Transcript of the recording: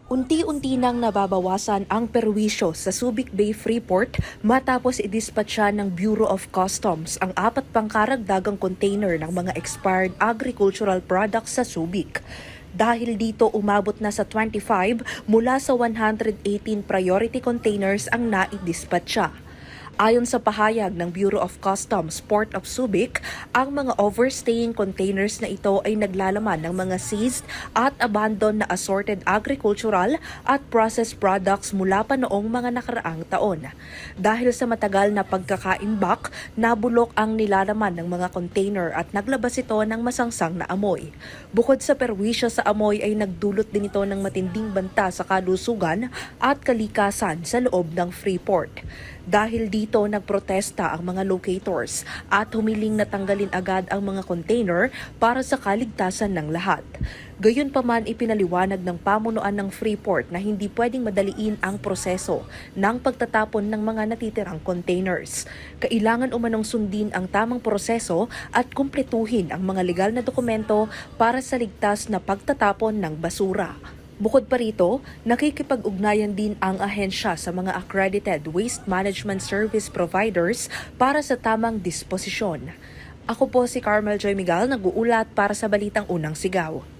Unti-unti nang nababawasan ang perwisyo sa Subic Bay Freeport matapos idispatcha ng Bureau of Customs ang 4 pang karagdagang container ng mga expired agricultural products sa Subic. Dahil dito umabot na sa 25 mula sa 118 priority containers ang naidispatcha. Ayon sa pahayag ng Bureau of Customs Port of Subic, ang mga overstaying containers na ito ay naglalaman ng mga seized at abandoned na assorted agricultural at processed products mula pa noong mga nakaraang taon. Dahil sa matagal na pagkakaimbak, nabulok ang nilalaman ng mga container at naglabas ito ng masangsang na amoy. Bukod sa perwisyo sa amoy ay nagdulot din ito ng matinding banta sa kalusugan at kalikasan sa loob ng Freeport. Dahil dito nagprotesta ang mga locators at humiling na tanggalin agad ang mga container para sa kaligtasan ng lahat. Gayunpaman ipinaliwanag ng pamunuan ng Freeport na hindi pwedeng madaliin ang proseso ng pagtatapon ng mga natitirang containers. Kailangan umanong sundin ang tamang proseso at kumpletuhin ang mga legal na dokumento para sa ligtas na pagtatapon ng basura. Bukod pa rito, nakikipag-ugnayan din ang ahensya sa mga accredited waste management service providers para sa tamang disposisyon. Ako po si Carmel Joy Miguel, nag-uulat para sa Balitang Unang Sigaw.